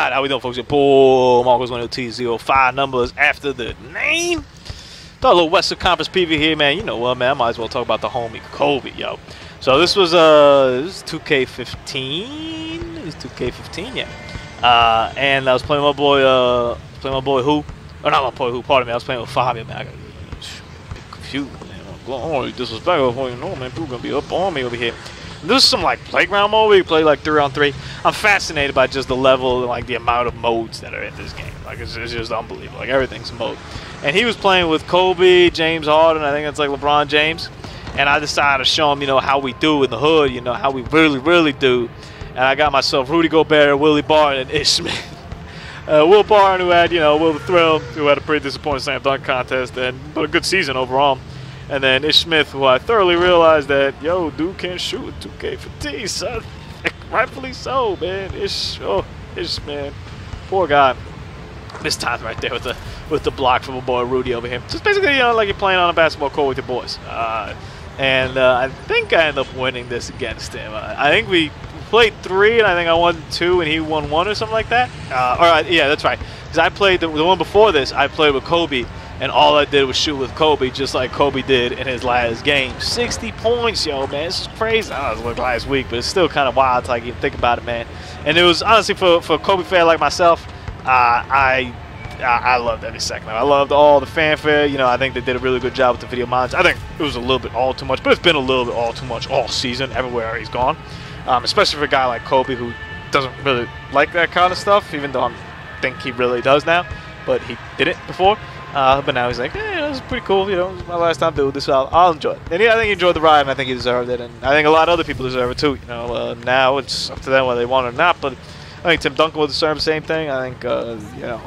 Alright, how we doing, folks? Boom, Marcos 102T05 numbers after the name. Got a little Western Conference preview here, man. You know what, man? I might as well talk about the homie Kobe, yo. So this was 2K15. It was 2K15, yeah. And I was playing my boy, who? Oh, not my boy who, pardon me. I was playing with Fabio, man. I got confused, man. I'm disrespectful, you know, man. People gonna be up on me over here. This is some like playground mode where you play like 3-on-3. I'm fascinated by just the level and like the amount of modes that are in this game. Like it's just unbelievable. Like everything's a mode. And he was playing with Kobe, James Harden. I think it's like LeBron James. And I decided to show him, you know, how we do in the hood. You know how we really do. And I got myself Rudy Gobert, Willie Barton, and Ish Smith. Will Barton, who had, you know, Will the Thrill, who had a pretty disappointing slam dunk contest, but a good season overall. And then Ish Smith, who I thoroughly realized that, yo, dude can't shoot with 2K15, son. Rightfully so, man. Ish, man. Poor guy. Missed time right there with the block from a boy Rudy over here. Just basically, you know, like you're playing on a basketball court with your boys. I think I ended up winning this against him. I think we played 3, and I think I won 2, and he won 1 or something like that. Yeah, that's right. Because I played the one before this. I played with Kobe. And all I did was shoot with Kobe, just like Kobe did in his last game. 60 points, yo, man. This is crazy. I know it was like last week, but it's still kind of wild to like even think about it, man. And it was honestly for a Kobe fan like myself, I loved every second of it. I loved all the fanfare. You know, I think they did a really good job with the video mods. I think it was a little bit all too much, but it's been a little bit all too much all season, everywhere he's gone. Especially for a guy like Kobe who doesn't really like that kind of stuff, even though I think he really does now, but he didn't before. But now he's like, this is pretty cool, you know, it's my last time doing this, so I'll enjoy it. And yeah, I think he enjoyed the ride, and I think he deserved it, and I think a lot of other people deserve it too, you know. Now it's up to them whether they want it or not, but I think Tim Duncan would deserve the same thing. I think, you know,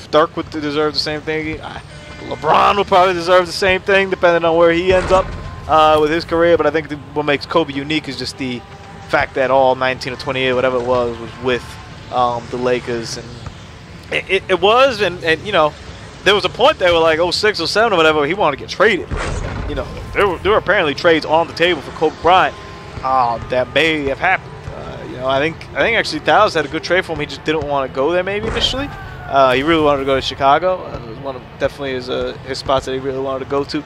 Dirk would deserve the same thing. LeBron would probably deserve the same thing, depending on where he ends up with his career, but I think what makes Kobe unique is just the fact that all 19 or 28, whatever it was with the Lakers, and it was, and you know, there was a point they were like 06 or 07 or whatever, he wanted to get traded. You know, there were apparently trades on the table for Kobe Bryant that may have happened. You know, I think actually Dallas had a good trade for him. He just didn't want to go there maybe initially. He really wanted to go to Chicago. It was one of definitely his spots that he really wanted to go to.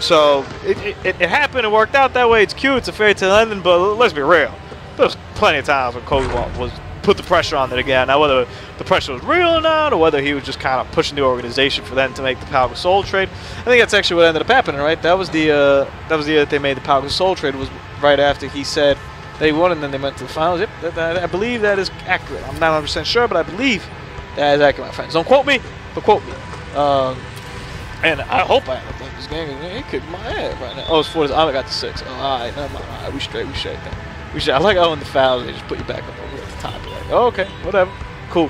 So it happened and worked out that way. It's cute. It's a fairy tale ending, but let's be real. There was plenty of times when Kobe was put the pressure on it again. Now, whether the pressure was real or not, or whether he was just kind of pushing the organization for them to make the Pau Gasol trade, I think that's actually what ended up happening, right? That was the year that they made the Pau Gasol trade. Was right after he said they won, and then they went to the finals. Yep, I believe that is accurate. I'm not 100% sure, but I believe that is accurate, my friends. Don't quote me, but quote me. And I hope I end up winning this game. He kicked my ass right now. Oh, it's 4. I got the 6. Oh, all right, never mind. All right, we straight. We straight then. We should. I like how in the fouls they just put you back up over at the top. You're like, oh, okay, whatever, cool.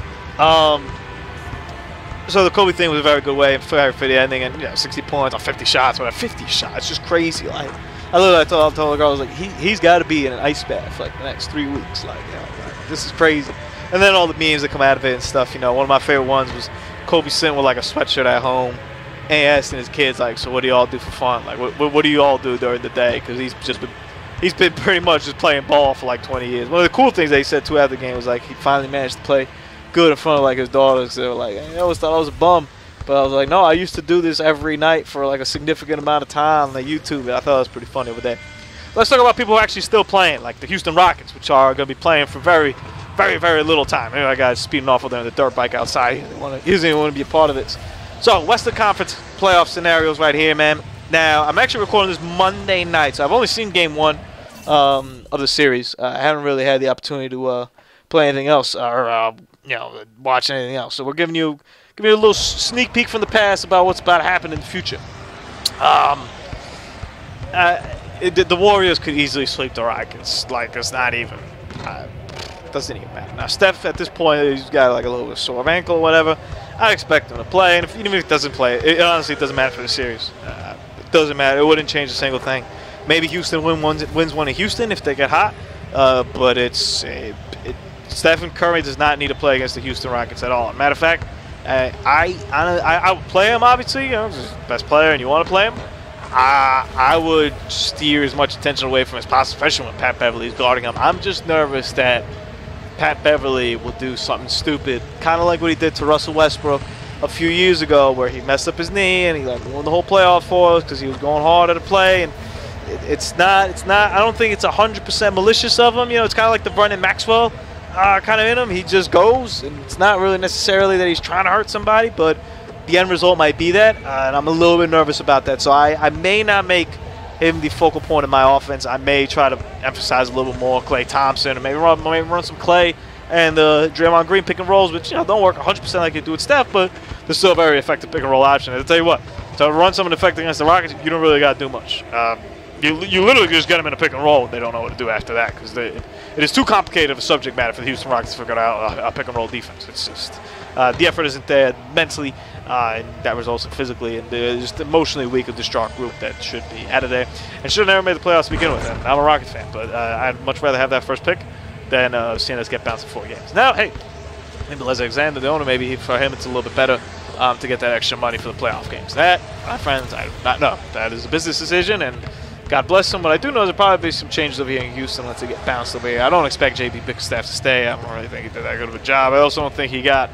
So the Kobe thing was a very good way, very for the ending, and you know, 60 points on 50 shots, whatever, 50 shots, just crazy. Like I literally told the girl, I was like, he's got to be in an ice bath for like the next 3 weeks. Like, you know, like, this is crazy. And then all the memes that come out of it and stuff. You know, one of my favorite ones was Kobe sitting with like a sweatshirt at home, and asking his kids like, so what do you all do for fun? Like, what do you all do during the day? Because he's been pretty much just playing ball for like 20 years. One of the cool things they said too after the game was like he finally managed to play good in front of like his daughters. They were like, I always thought I was a bum, but I was like, no, I used to do this every night for like a significant amount of time on YouTube, and I thought it was pretty funny over there. Let's talk about people who are actually still playing, like the Houston Rockets, which are going to be playing for very, very, very little time. Anyway, that guy's speeding off with them on the dirt bike outside. He doesn't even want to be a part of it. So Western Conference playoff scenarios right here, man. Now, I'm actually recording this Monday night, so I've only seen Game 1 of the series. I haven't really had the opportunity to play anything else or you know, watch anything else. So we're giving you a little sneak peek from the past about what's about to happen in the future. The Warriors could easily sweep the Rockets. Like, it's not even doesn't even matter. Now Steph at this point, he's got like a little bit of sore ankle or whatever. I expect him to play, and even if he doesn't play, it honestly doesn't matter for the series. It doesn't matter. It wouldn't change a single thing. Maybe Houston wins one in Houston if they get hot, but Stephen Curry does not need to play against the Houston Rockets at all. Matter of fact, I would play him, obviously. You know, he's the best player, and you want to play him. I would steer as much attention away from his possible, especially when Pat Beverly is guarding him. I'm just nervous that Pat Beverly will do something stupid, kind of like what he did to Russell Westbrook a few years ago, where he messed up his knee and he like won the whole playoff for us because he was going hard at a play. And it's not. I don't think it's 100% malicious of him. You know, it's kind of like the Vernon Maxwell kind of in him. He just goes, and it's not really necessarily that he's trying to hurt somebody, but the end result might be that. And I'm a little bit nervous about that. So I may not make him the focal point of my offense. I may try to emphasize a little bit more Klay Thompson, or maybe run some Klay and Draymond Green pick and rolls, which don't work 100% like they do with Steph, but they're still a very effective pick and roll option. I'll tell you what, to run someone effective against the Rockets, you don't really got to do much. You literally just get them in a pick and roll, and they don't know what to do after that, because it is too complicated of a subject matter for the Houston Rockets to figure out a pick and roll defense. It's just the effort isn't there mentally, and that results in physically, and they're just emotionally weak, a distraught group that should be out of there and should have never made the playoffs to begin with. And I'm a Rockets fan, but I'd much rather have that first pick than seeing us get bounced in 4 games. Now, hey, maybe Les Alexander, the owner, maybe for him it's a little bit better to get that extra money for the playoff games. That, my friends, I do not know. That is a business decision, and God bless him. What I do know is there'll probably be some changes over here in Houston once they get bounced over here. I don't expect JB Bickerstaff to stay. I don't really think he did that good of a job. I also don't think he got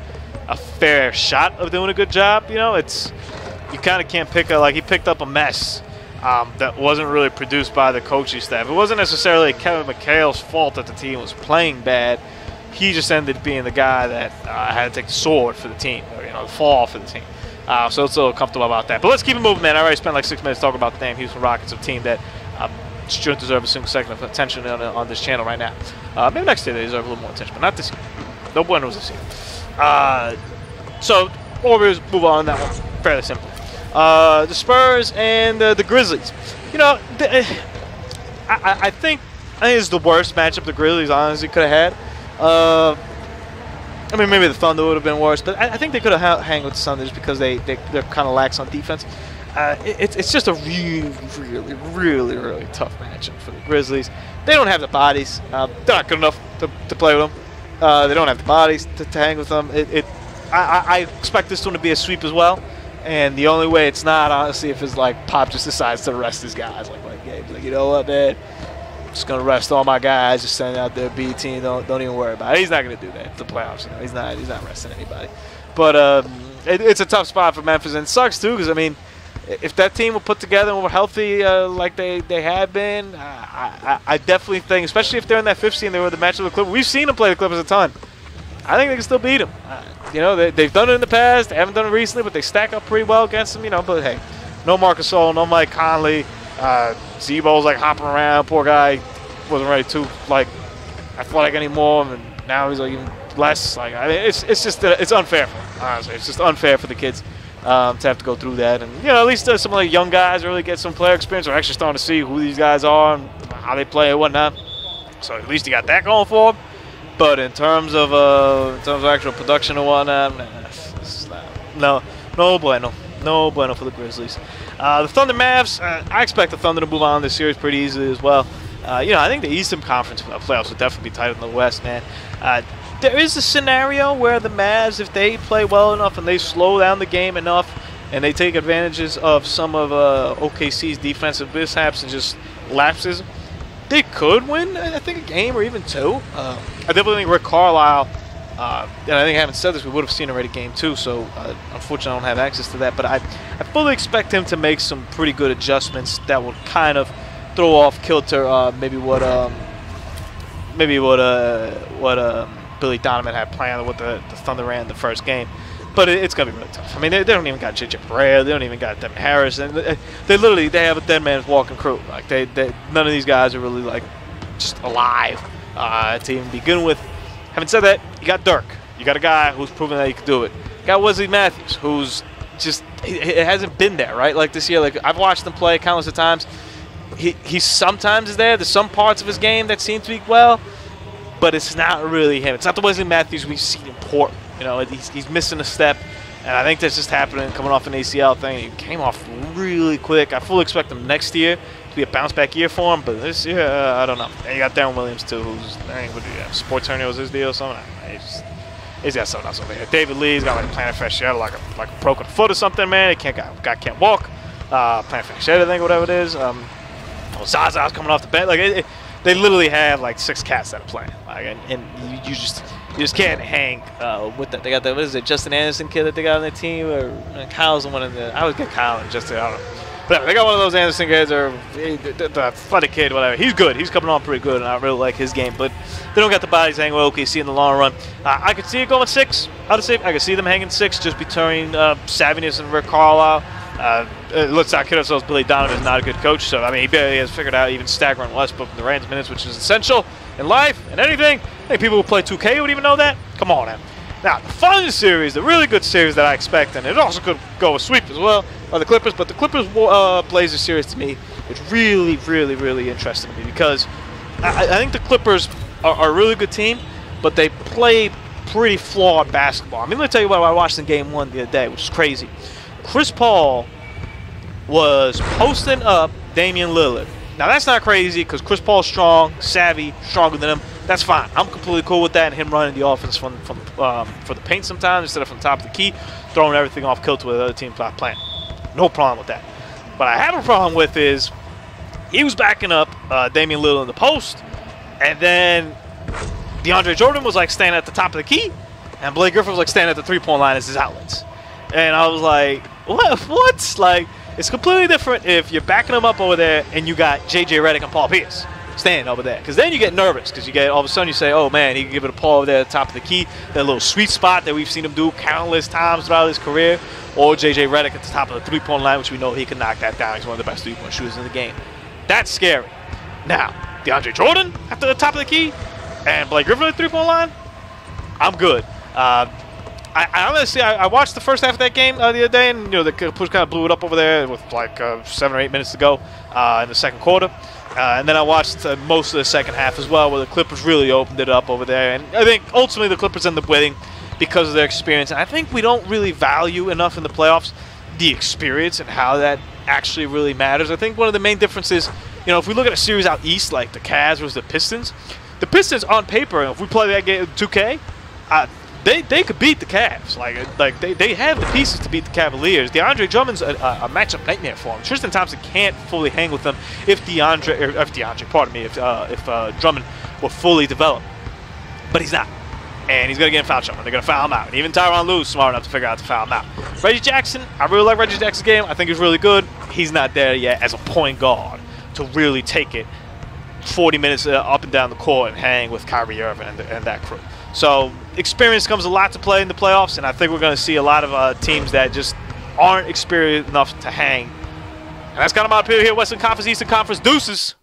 a fair shot of doing a good job. You know, you kind of can't pick he picked up a mess that wasn't really produced by the coaching staff. It wasn't necessarily Kevin McHale's fault that the team was playing bad. He just ended up being the guy that had to take the sword for the team, or, the fall for the team. So it's a little comfortable about that. But let's keep it moving, man. I already spent like 6 minutes talking about the damn Houston Rockets, a team that should deserve a single second of attention on this channel right now. Maybe next year they deserve a little more attention, but not this year. No buenos this year. So Warriors move on that one. Fairly simple. The Spurs and the Grizzlies. I think it's the worst matchup the Grizzlies honestly could have had. I mean, maybe the Thunder would have been worse, but I think they could have hung with the Thunder just because they're kind of lax on defense. It's just a really tough matchup for the Grizzlies. They don't have the bodies. They're not good enough to play with them. They don't have the bodies to hang with them. I expect this one to be a sweep as well. And the only way it's not, honestly, if it's like Pop just decides to rest his guys like games. Like, you know what, man? I'm just gonna rest all my guys. Just send out their B team. Don't even worry about it. He's not gonna do that. It's the playoffs. He's not resting anybody. But it's a tough spot for Memphis, and it sucks too, because I mean, if that team were put together and were healthy like they have been, I definitely think, especially if they're in that 5th seed and they were the match of the Clippers. We've seen them play the Clippers a ton. I think they can still beat them. They've done it in the past. They haven't done it recently, but they stack up pretty well against them. But hey, no Marcus Gasol, no Mike Conley. Zebo's like hopping around. Poor guy wasn't ready to athletic anymore, and now he's like even less. It's just it's unfair for him, honestly. It's just unfair for the kids to have to go through that. And at least some of the young guys really get some player experience. We're actually starting to see who these guys are and how they play and whatnot. So at least you got that going for them. But in terms of actual production and whatnot, no bueno for the Grizzlies. The Thunder Mavs, I expect the Thunder to move on this series pretty easily as well. I think the Eastern Conference playoffs would definitely be tighter than the West, man. There is a scenario where the Mavs, if they play well enough and they slow down the game enough and they take advantages of some of OKC's defensive mishaps and just lapses, they could win, I think, a game or even 2. I definitely think Rick Carlisle, and I think I haven't said this, we would have seen already game 2, so unfortunately I don't have access to that. But I fully expect him to make some pretty good adjustments that would kind of throw off kilter maybe what Billy Donovan had planned, or what the Thunder ran in the first game. But it's going to be really tough. I mean, they don't even got J.J. Barea. They don't even got Devin Harris. And they have a dead man's walking crew. Like, none of these guys are really, just alive to even begin with. Having said that, you got Dirk. You got a guy who's proven that he can do it. You got Wesley Matthews, who's just – it hasn't been there, right? Like, this year, I've watched him play countless of times. He sometimes is there. There's some parts of his game that seem to be well, but it's not really him. It's not the Wesley Matthews we've seen in Portland. He's missing a step, and I think that's just happening coming off an ACL thing. He came off really quick. I fully expect him next year to be a bounce-back year for him, but this year, I don't know. And you got Darren Williams, too, who's, what do you have, sports hernia was his deal or something? He's got something else over here. David Lee's got a plantar fasciitis, like a broken foot or something, man. Guy can't walk. Plantar fasciitis, I think, whatever it is. Zaza's coming off the bench. they literally have like 6 cats that are playing. Like, and you just can't hang with that. They got the, what is it, Justin Anderson kid that they got on their team, or Kyle's the one in the. I always get Kyle and Justin. I don't know. But they got one of those Anderson kids, or the funny kid, whatever. He's good. He's coming on pretty good, and I really like his game. But they don't got the bodies hanging with OKC in the long run. I could see it going 6. I could see them hanging 6 just between Saviness and Rick Carlisle. Let's not kid ourselves. Billy Donovan is not a good coach, so I mean he barely has figured out even staggering Westbrook from the Rams minutes, which is essential in life and anything. I think people who play 2K would even know that. Come on, man. Now, the fun series, the really good series that I expect, and it also could go a sweep as well, are the Clippers. But the Clippers Blazers series to me is really, really, really interesting to me because I think the Clippers are a really good team, but they play pretty flawed basketball. I mean, let me tell you what I watched in Game 1 the other day, which is crazy. Chris Paul was posting up Damian Lillard. Now, that's not crazy because Chris Paul's strong, savvy, stronger than him. That's fine. I'm completely cool with that and him running the offense for the paint sometimes instead of from top of the key, throwing everything off kilter with the other team's not playing. No problem with that. What I have a problem with is he was backing up Damian Lillard in the post, and then DeAndre Jordan was like standing at the top of the key, and Blake Griffin was like standing at the three-point line as his outlets. And I was like, what? Like, it's completely different if you're backing him up over there and you got J.J. Redick and Paul Pierce standing over there. Because then you get nervous because you get all of a sudden you say, oh, man, he can give it a Paul over there at the top of the key, that little sweet spot that we've seen him do countless times throughout his career, or J.J. Redick at the top of the three-point line, which we know he can knock that down. He's one of the best three-point shooters in the game. That's scary. Now, DeAndre Jordan after the top of the key and Blake Griffin at the three-point line, I'm good. I honestly, I watched the first half of that game the other day, and the Clippers kind of blew it up over there with like 7 or 8 minutes to go in the second quarter. And then I watched most of the second half as well, where the Clippers really opened it up over there. And I think ultimately the Clippers end up winning because of their experience. And I think we don't really value enough in the playoffs the experience and how that actually really matters. I think one of the main differences, if we look at a series out east like the Cavs versus the Pistons on paper, if we play that game 2K, they could beat the Cavs. Like they have the pieces to beat the Cavaliers. DeAndre Drummond's a matchup nightmare for him. Tristan Thompson can't fully hang with them if Drummond were fully developed. But he's not. And he's going to get in foul trouble. They're going to foul him out. And even Tyronn Lue's smart enough to figure out to foul him out. Reggie Jackson, I really like Reggie Jackson's game. I think he's really good. He's not there yet as a point guard to really take it 40 minutes up and down the court and hang with Kyrie Irving and that crew. So experience comes a lot to play in the playoffs, and I think we're going to see a lot of teams that just aren't experienced enough to hang. And that's kind of my opinion here. Western Conference, Eastern Conference, deuces.